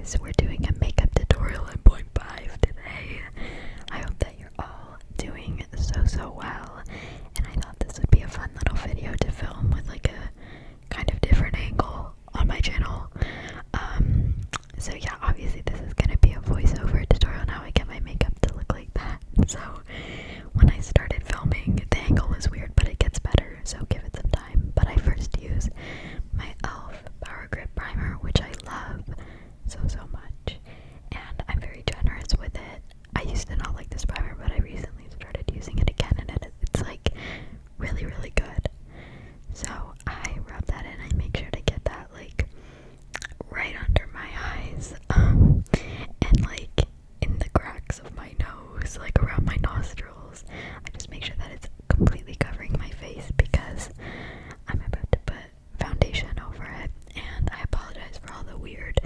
guys, we're doing a makeup tutorial in point 5 today. I hope that you're all doing so well, and I thought this would be a fun little video to film with like a kind of different angle on my channel. So yeah, obviously this is gonna be a voiceover tutorial. Now I get my makeup to look like that. So when I started filming, the angle is weird, but it gets better, so give it some time. But I first use my e.l.f. Power Grip Primer, which I love so much, and I'm very generous with it. I used to not like this primer, but I recently started using it again, and it's like really good. So I rub that in. I make sure to get that like right under my eyes, and like in the cracks of my nose, like around my nostrils. I just make sure that it's completely covering my face because I'm about to put foundation over it. And I apologize for all the weird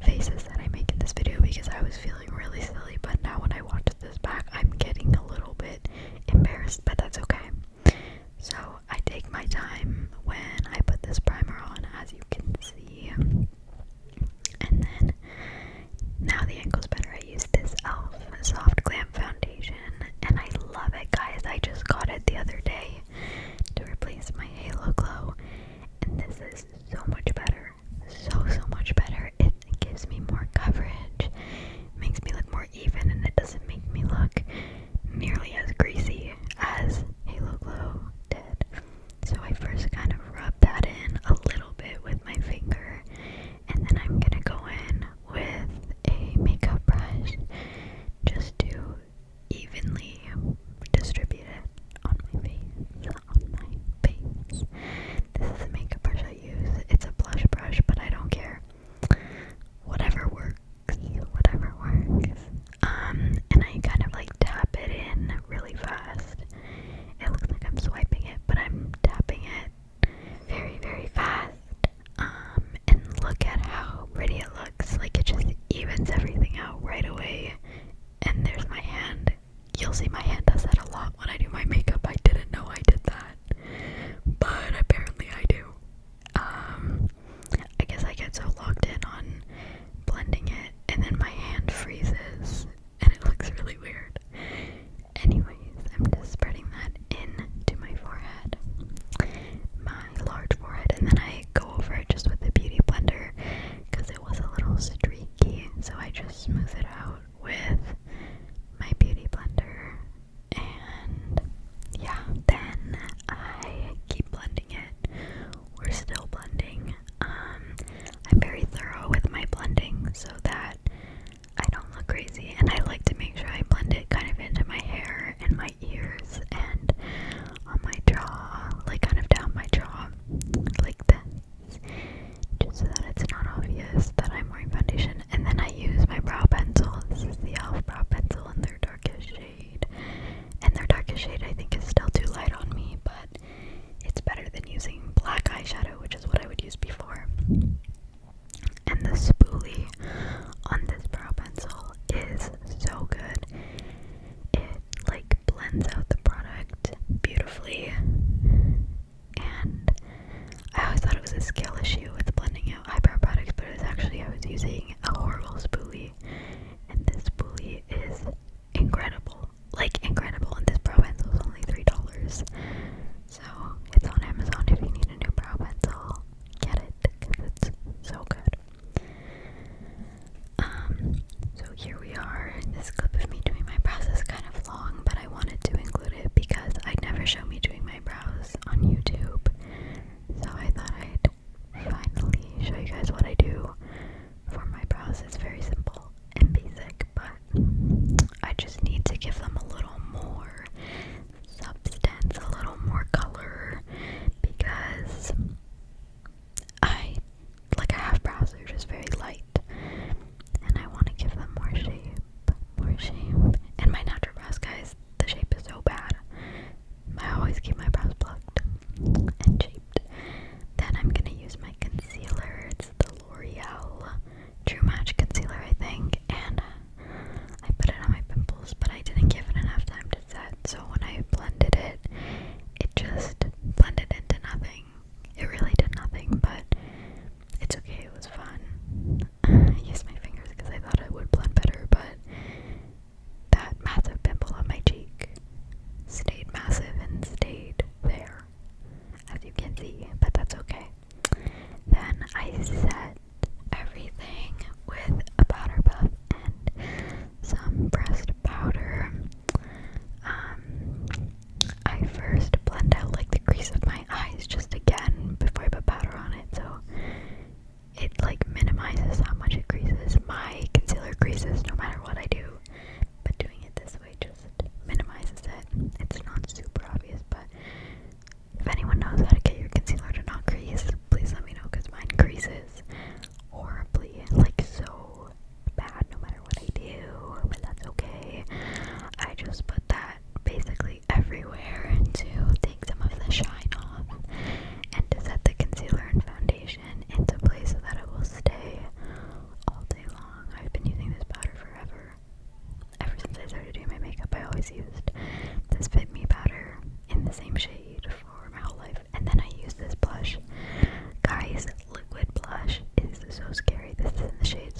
faces that I make in this video because I was feeling really silly, but now when I watch this back, I'm getting a little bit embarrassed, but that's okay. So I take my time when I put this primer on, as you can see. And then, now the angle's better, I use this e.l.f. Soft Glam Foundation, and I love it, guys. I just got it the other day to replace my Halo Glow, and this is so much better. So much better. It gives me more coverage, makes me look more even, and it doesn't make me look nearly as greasy as Halo Glow did. So I first kind of rub that in a little bit with my finger, and then I'm gonna go in with a makeup brush just to evenly distribute it on my face. This is a makeup brush I use. It's a blush brush, but I don't care. Whatever works. And I kind of like tap it in really fast. It looks like I'm swiping it, but I'm tapping it very fast. And look at how pretty it looks. Like it just evens everything out right away. And there's my hand. You'll see my hand does that a lot when I do my makeup. I didn't know I did that, but apparently I do. I guess I get so locked in on blending it, and then my hand freezes, and it looks really weird. Anyways, I'm just spreading that into my forehead, my large forehead, and then I go over it just with the beauty blender because it was a little streaky, so I just smooth it out with my beauty blender. And yeah, then I keep blending it. We're still blending. I'm very thorough with my blending so that I don't look crazy, and I like to make sure I blend it kind of into my hair and my ears and on my jaw, like kind of down my jaw, like this, just so that it's not obvious that I'm wearing foundation. And then I use my brow pencil. This is the e.l.f. brow pencil in their darkest shade, and their darkest shade I think is still too light on me, but it's better than using black eyeshadow, which is what I would use before. And the spoolie on this brow pencil is so good. It like blends out the product beautifully, and I always thought it was a skill issue with blending out eyebrow products, but it's actually I was using a horrible spoolie, and this spoolie is incredible, like incredible. And this brow pencil is only $3, so it's on Amazon. If you need a new brow pencil, get it because it's so good. So here we are. This clip of me doing my brows is kind of long, but I wanted to include it because I never show me doing my brows on YouTube. So I thought I'd finally show you guys what I do for my brows. It's very simple and basic, but I just need to give them a little more substance, a little more color, because I have brows that are just very light, and I want to give them more shape. And my natural brows, guys, the shape is so bad. I always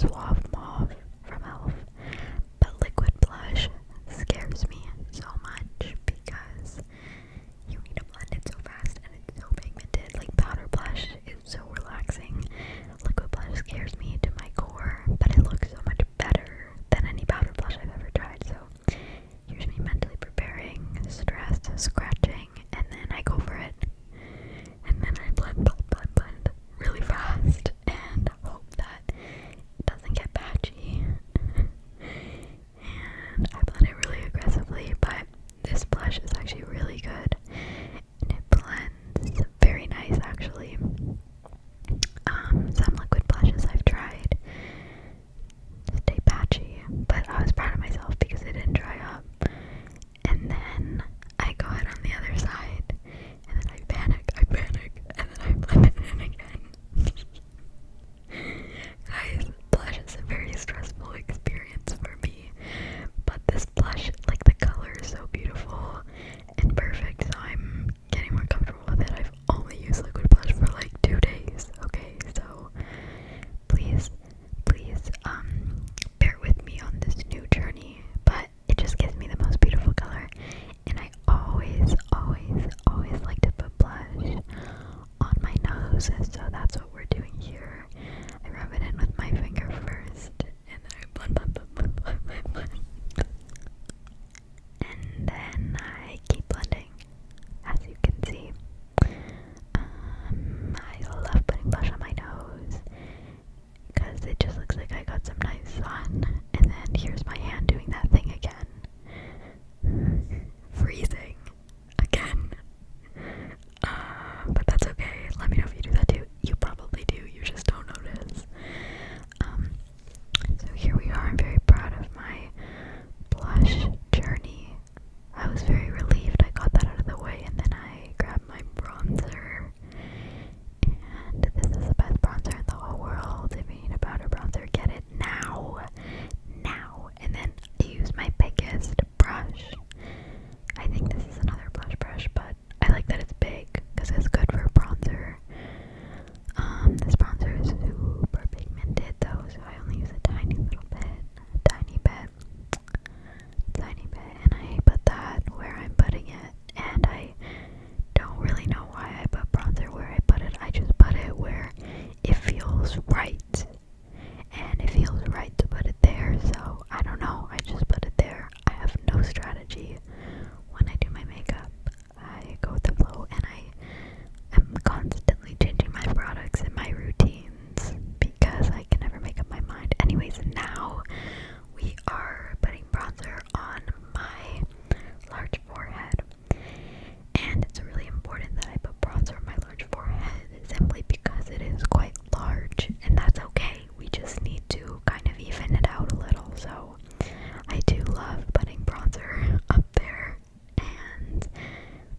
Suave Mauve from e.l.f. But liquid blush scares me so much because you need to blend it so fast and it's so pigmented. Like powder blush is so relaxing. Liquid blush scares me to my core, but it looks so much better than any powder blush I've ever tried. So here's me mentally preparing, stressed, scratching, and then I go for it. And then I blend really fast and hope that it doesn't get patchy. And I blend it really aggressively, but this blush is actually really good. And it blends very nice actually. Some liquid blushes I've tried stay patchy, but I was proud of myself because it didn't dry up. And then I go out on the other side, and then I panic, and then I blend it in again. Guys, blush is a very stressful experience for me, but this blush, like the color is so beautiful and perfect, so I'm getting more comfortable with it. I've only used liquid blush for like 2 days, okay, so please, bear with me on this new journey, but it just gives me the most beautiful color, and I always like to put blush on my nose, so that's what we're doing here. I rub it in with my finger first, and then I blend. And then I keep blending, as you can see. I love putting blush on my nose, because it just looks like I got some nice sun. And then here's my hand doing that thing again. Freezing. Again. But that's okay. Let me know if you do that too. You probably do. You just don't notice. So here we are. I'm very proud of my blush journey. I was very relieved I got that out of the way, and then I grabbed my bronzer. And this is the best bronzer in the whole world. If you need a powder bronzer, get it now. And then I use my biggest brush. I think this is another blush brush, but I like that it's big because it's good for bronzer. This bronzer is super pigmented though, so I only use a tiny bit, and I put that where I'm putting it, and I don't really know why I put bronzer where I put it. I just put it where it feels right, and it feels right to put it there, so I don't know, I just put it there. I have no strategy when I do my makeup. I go with the flow, and I am constantly changing my products and my routines because I can never make up my mind. Anyways, now we are putting bronzer on my large forehead, and it's really important that I put bronzer on my large forehead simply because it is quite large, and that's okay. We just need to kind of even it out a little. So I do love putting bronzer up there, and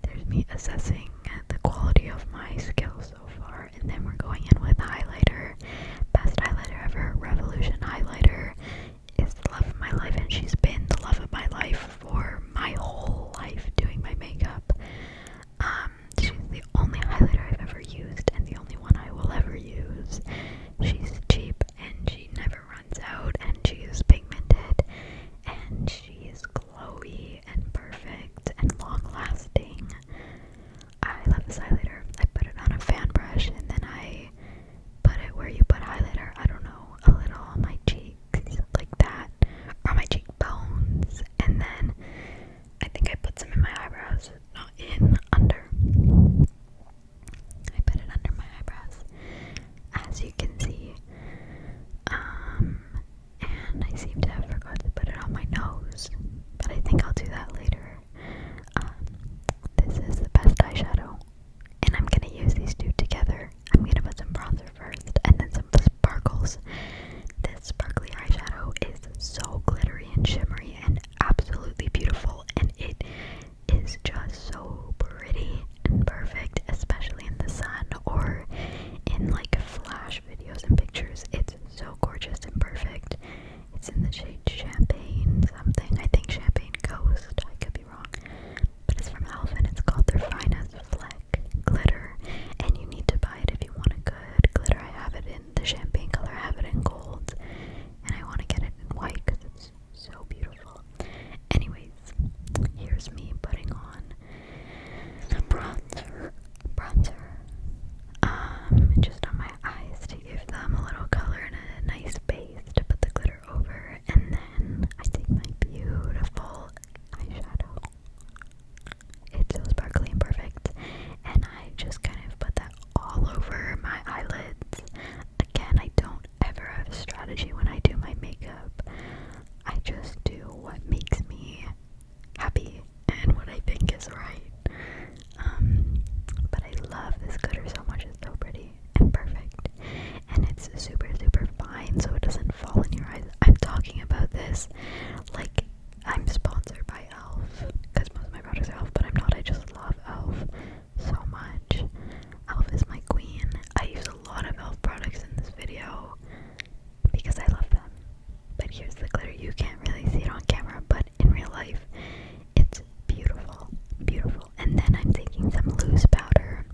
there's me assessing the quality of my skills so far. And then we're going in with highlighter. Best highlighter ever, Revolution highlighter is the love of my life, and she's been the love of my life for my whole life doing my makeup. She's the only highlighter I've ever used, and the only one I will ever use. She's cheap, and she never runs out, and she is pigmented, and she is glowy and perfect and long lasting. I love this highlighter. I put it on a fan brush, and then I put it where you put highlighter. I don't know, a little on my cheeks, like that, or my cheekbones, and then I think I put some in my eyebrows, not in, under. I put it under my eyebrows, as you can see. And I seem to have forgot to put it on my nose, but I think I'll do that later. This is the best eyeshadow, and I'm gonna use these two together. I'm gonna put some bronzer first, and then some sparkles. This sparkly eyeshadow is so glittery and shimmery and absolutely beautiful, and it is just so pretty and perfect, especially in the sun or in like flash videos and pictures. It's so gorgeous and perfect. It's in the shade Champagne something. I think Champagne Ghost. I could be wrong. But it's from e.l.f. and it's called their Finest Fleck Glitter. And you need to buy it if you want a good glitter. I have it in the champagne color. I have it in gold. strategy when I do my makeup. I just do what makes me happy and what I think is right. But I love this glitter so much. It's so pretty and perfect, and it's super fine, so it doesn't fall in your eyes. I'm talking about this like I'm sponsored by e.l.f. because most of my products are e.l.f., but I'm not. I just love e.l.f. so much. e.l.f. is my queen. I use a lot of e.l.f. products in this video because I love them. But here's the glitter. You can't really see it on camera, but in real life, it's beautiful, beautiful. And then I'm taking some loose powder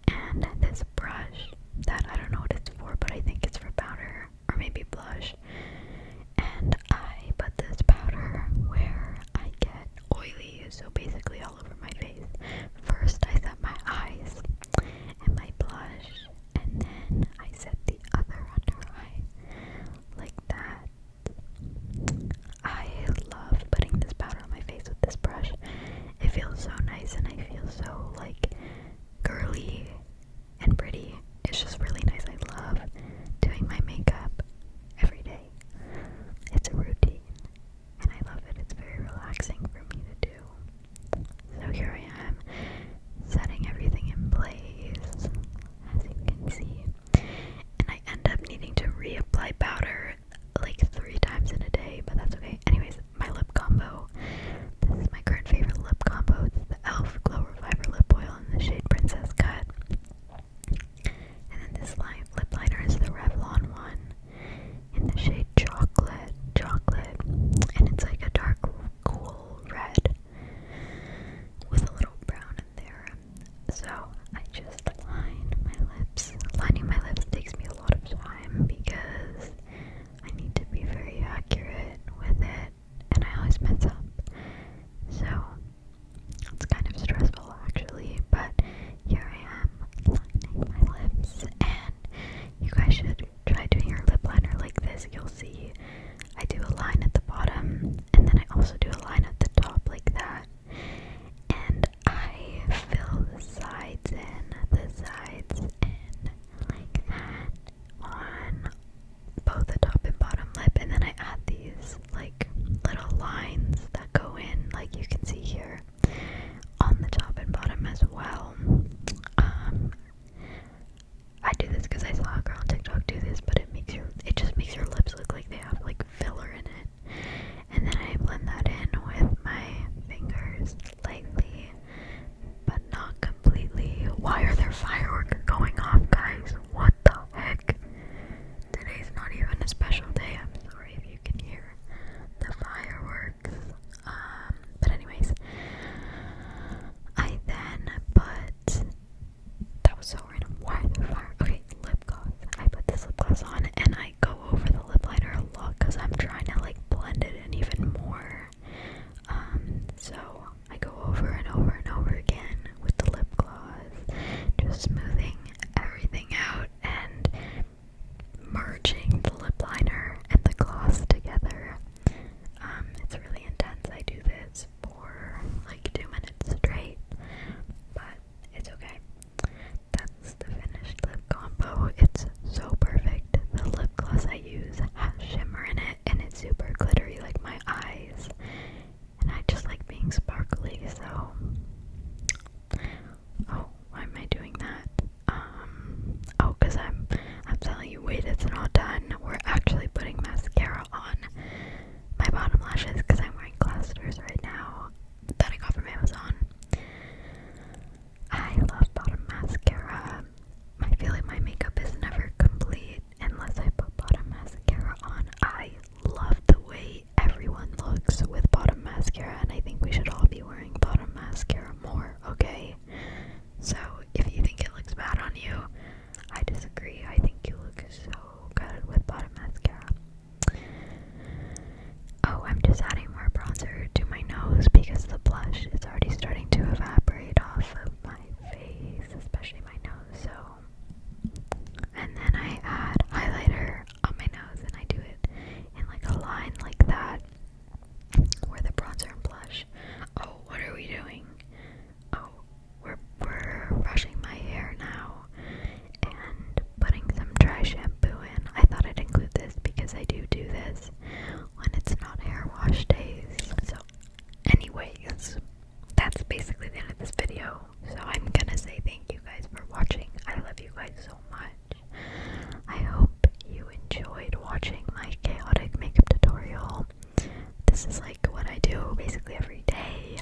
and this brush that I don't know what it's for, but I think it's for powder or maybe blush. And I put this powder where I get oily, so basically all over my face. First I set my eyes and my blush, and then I set the other under eye like that. I love putting this powder on my face with this brush. It feels so nice and I feel so like girly and pretty. It's just really nice. I love doing my makeup every day. It's a routine and I love it. It's very relaxing for me to do. So here I am setting everything in place, as you can see. And I end up needing to reapply powder like 3 times in a day, but that's okay. Anyways, my lip combo. This is my current favorite lip combo. It's the e.l.f. Glow Reviver Lip Oil in the shade Princess Cut. And then this lip liner is the Revlon one in the shade Chocolate. And it's like a dark, cool red with a little brown in there. So I just line my lips. Lining my lips takes me a lot of time because I need to be very accurate with it, and I always mess up. So it's kind of stressful actually, but here I am lining my lips, and you guys should try doing your lip liner like this. You'll see I do a line at the bottom, and then I also do a line at the top like that, and I fill the sides in like that on both the top and bottom lip, and then I add these like little lines that go in, like you can see here, on the top and bottom as well. I do this because I saw a girl on TikTok do this, but it just makes your lips look like they have like filler in it. And then I blend that in with my fingers lightly, but not completely. Why are there fireworks going off, guys? What the heck? Today's not even a special day. I'm sorry if you can hear the fireworks. But anyways, I then put, that was so random. Why are there fireworks? Okay, lip gloss. I put this lip gloss on and I go over the lip liner a lot because I'm trying to like blend it in even more. So I go over and over and over again with the lip gloss, just smoothing everything out and merging the lip liner and the gloss together. It's really intense. I do this for like 2 minutes straight, but it's okay. That's the finished lip combo. It's so perfect. The lip gloss I use has shimmer in it and it's super glittery like my eyes, and I just like being sparkly, so oh, why am I doing that? Oh, because I'm telling you, wait, it's not done. I do basically every day.